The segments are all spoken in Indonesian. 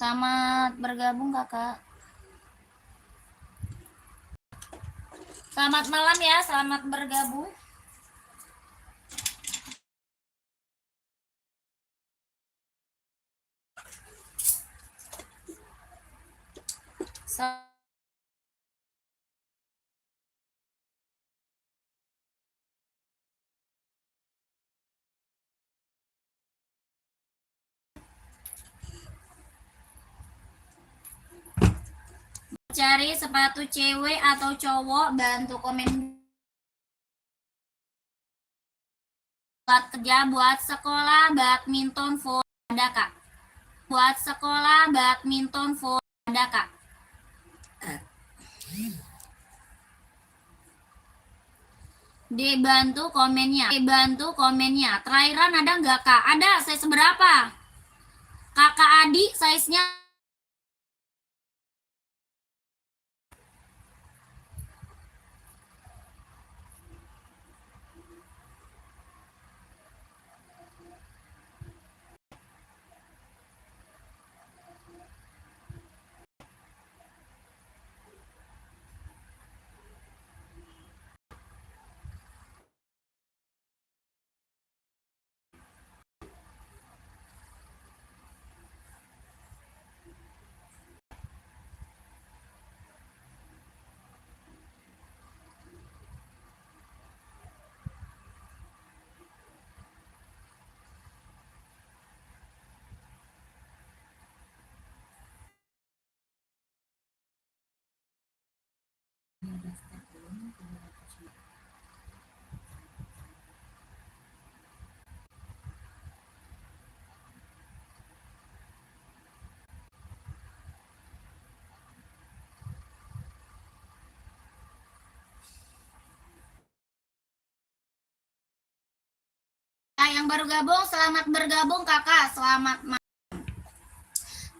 Selamat bergabung kakak. Selamat malam ya, selamat bergabung. Cari sepatu cewek atau cowok, bantu komen. Buat kerja, buat sekolah, badminton, volley, ada kak. Buat sekolah, badminton, volley, ada kak. Dibantu komennya. Dibantu komennya. Trairan ada nggak kak? Ada, size seberapa? Kakak adik size-nya yang baru gabung, selamat bergabung kakak, selamat malam.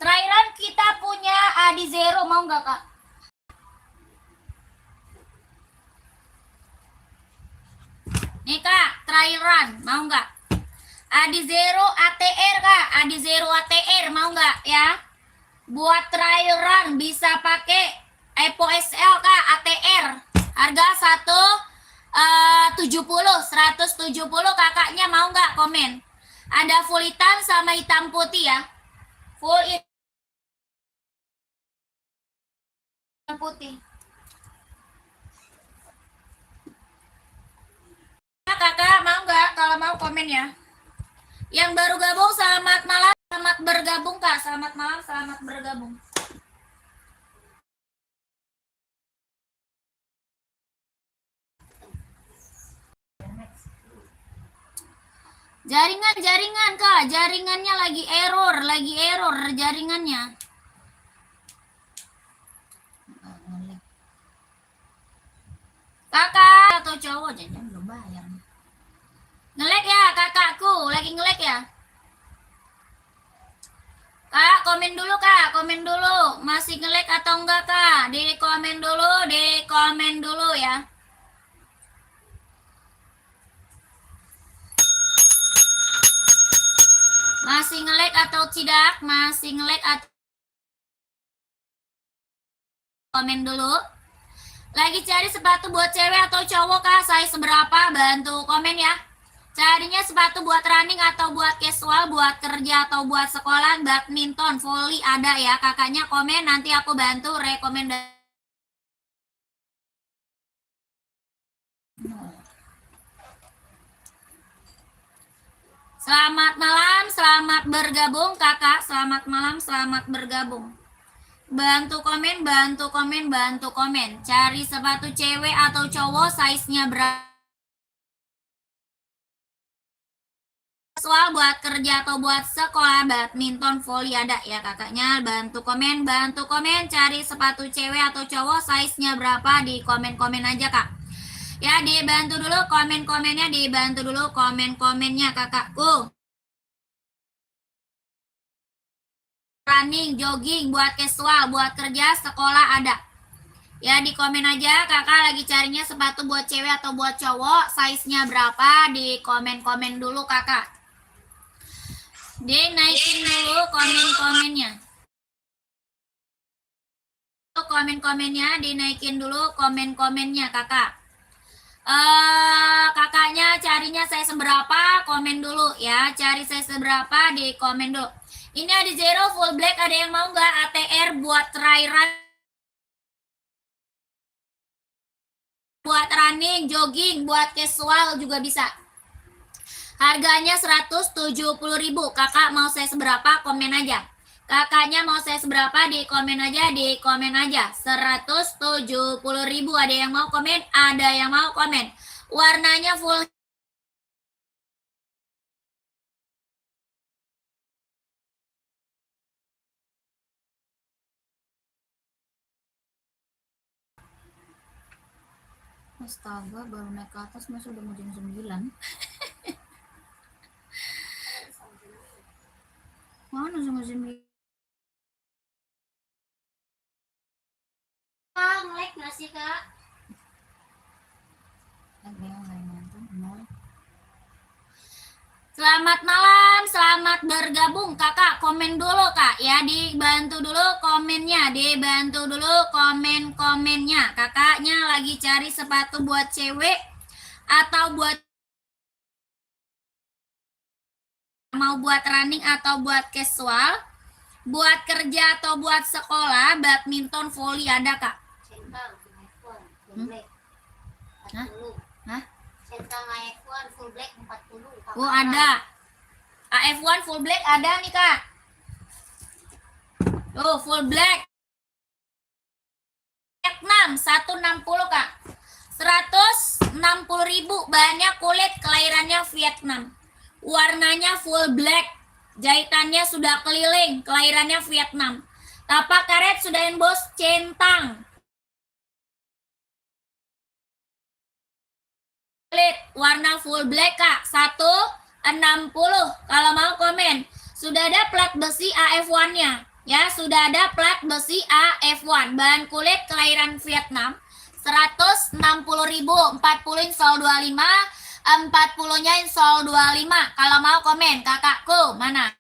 Trairan kita punya Adi Zero, mau nggak kak? Nih kak, trairan, mau nggak? Adi Zero ATR kak, Adi Zero ATR, mau nggak ya? Buat trairan bisa pakai Epo SL kak, ATR, harga 170 kakaknya mau nggak komen? Ada full hitam sama hitam putih ya, full hitam putih. Kakak mau nggak? Kalau mau komen ya. Yang baru gabung selamat malam, selamat bergabung kak, selamat malam, selamat bergabung. Jaringan kak, jaringannya lagi error jaringannya. Kakak atau cowok jangan belum bayar. Ngelek ya kakakku, lagi ngelek ya. Kak, komen dulu kak, komen dulu. Masih ngelek atau enggak kak? Di komen dulu ya. Masih ngelek atau tidak? Masih ngelek atau komen dulu. Lagi cari sepatu buat cewek atau cowok kak? Size seberapa? Bantu komen ya. Carinya sepatu buat running atau buat casual, buat kerja atau buat sekolah, badminton, volley ada ya. Kakaknya komen, nanti aku bantu rekomendasi. Selamat malam, selamat bergabung kakak. Selamat malam, selamat bergabung. Bantu komen, bantu komen, bantu komen. Cari sepatu cewek atau cowok, size-nya berapa? Soal buat kerja atau buat sekolah, badminton, volley ada ya kakaknya. Bantu komen, cari sepatu cewek atau cowok, size-nya berapa, di komen-komen aja kak. Ya dibantu dulu komen-komennya, dibantu dulu komen-komennya kakakku. Running, jogging, buat casual, buat kerja, sekolah ada. Ya di komen aja kakak lagi carinya sepatu buat cewek atau buat cowok, size-nya berapa, di komen-komen dulu kakak. Naikin dulu komen-komennya. Komen-komennya dinaikin dulu, komen-komennya kakak. Kakaknya carinya saya seberapa, komen dulu ya. Cari saya seberapa di komen dulu. Ini ada zero full black, ada yang mau nggak ATR buat try run, buat running, jogging, buat casual juga bisa. Harganya 170.000. Kakak mau saya seberapa, komen aja. Kakaknya mau saya seberapa, di komen aja, di komen aja. 170.000. Ada yang mau komen? Ada yang mau komen. Warnanya full. Astaga, baru naik ke atas masa udah mau jam 9. Mana sama 9? Nge-lag gak sih, Kak? Selamat malam, selamat bergabung kakak. Komen dulu kak ya, dibantu dulu komennya, dibantu dulu komen-komennya. Kakaknya lagi cari sepatu buat cewek atau buat mau buat running atau buat casual, buat kerja atau buat sekolah, badminton, volley ada kak? Hah? Hah? AF1 full black 40. Oh ada. AF1 full black ada nih kak. Oh full black. Vietnam 160 kak. 160.000, bahannya kulit, kelahirannya Vietnam. Warnanya full black. Jahitannya sudah keliling, kelahirannya Vietnam. Tapak karet sudah emboss centang. Warna full black kak, 160. Kalau mau komen, sudah ada plat besi AF1 nya ya, sudah ada plat besi AF1, bahan kulit, kelahiran Vietnam. 160.000, 40 install 25, 40 nya install 25. Kalau mau komen kakakku mana?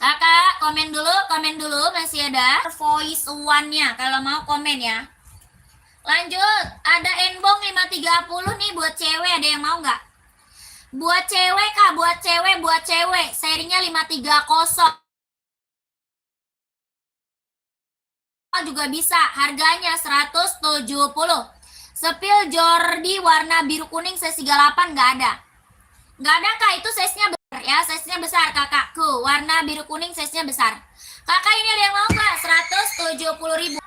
Kakak komen dulu masih ada voice one nya kalau mau komen ya. Lanjut, ada Enbong 530 nih buat cewek, ada yang mau nggak? Buat cewek kak, buat cewek, serinya 530 juga bisa, harganya 170. Sepil Jordi warna biru kuning size 38 nggak ada. Nggak ada kak, itu size-nya besar ya, size-nya besar kakakku, warna biru kuning size-nya besar. Kakak ini ada yang mau nggak? 170.000.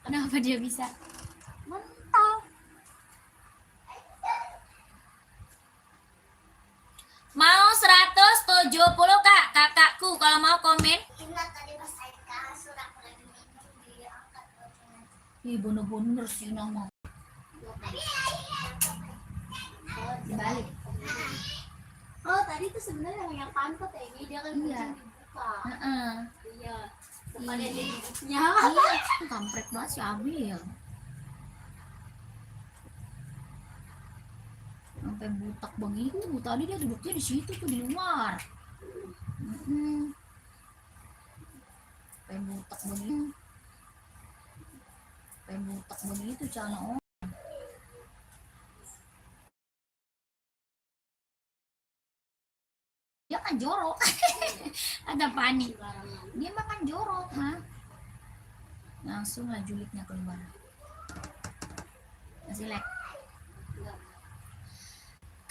Kenapa dia bisa? Mental. Mau 170 kak, kakakku kalau mau komen. Ih bener-bener sih nama. Balik. Oh tadi tuh sebenarnya yang pantat ya, ini dia kan dibuka. Iya. Depannya dia. Iya, kampret banget si Abi ya. Sampai butak begitu, tadi dia duduknya di situ tuh di luar. Sampai butak begitu. Sampai butak begitu celana orang. Dia kan jorok. Ada panik. Dia makan jorok, ha? Langsung lah julidnya keluar. Masih lag.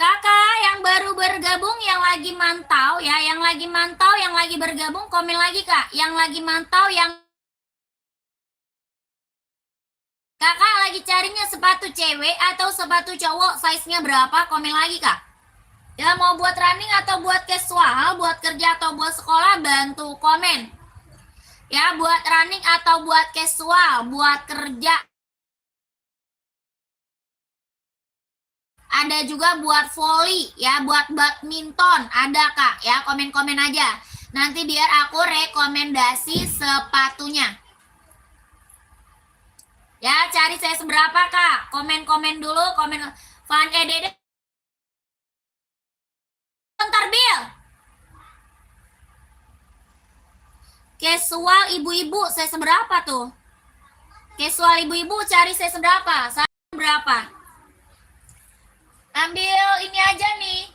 Kakak yang baru bergabung, yang lagi mantau ya, yang lagi bergabung komen lagi kak. Yang lagi mantau, yang kakak lagi carinya sepatu cewek atau sepatu cowok, size-nya berapa? Komen lagi kak. Ya mau buat running atau buat casual, buat kerja atau buat sekolah, bantu komen. Ya buat running atau buat casual, buat kerja. Ada juga buat volley ya, buat badminton ada kak ya, komen-komen aja. Nanti biar aku rekomendasi sepatunya. Ya cari saya seberapa kak, komen-komen dulu, komen Van EDD Bentar, Bil. Casual ibu-ibu, saya seberapa tuh? Casual ibu-ibu cari saya seberapa? Saya berapa? Ambil ini aja nih.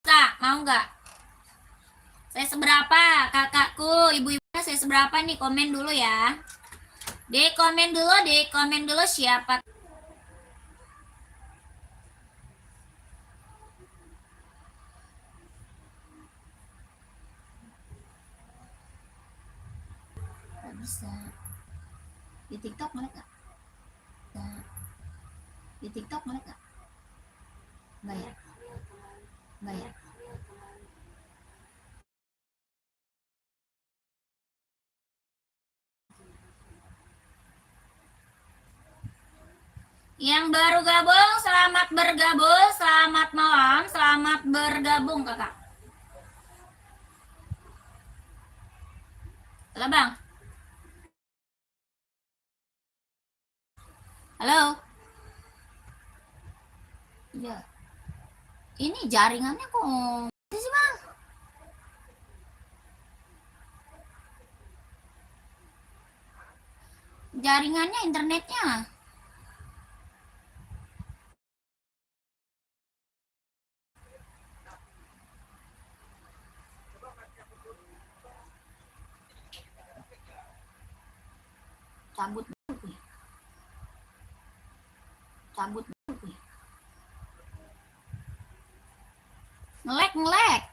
Kak, mau nggak? Saya seberapa? Kakakku, ibu-ibunya saya seberapa nih? Komen dulu ya. Komen dulu siapa? Nggak bisa. Di TikTok melek nggak? Di TikTok melek nggak? Nggak ya? Nggak ya? Yang baru gabung, selamat bergabung, selamat malam, selamat bergabung kakak. Halo bang. Halo. Ya. Ini jaringannya kok sih bang? Jaringannya, internetnya. Cabut dulu. Cabut dulu. Ngelek.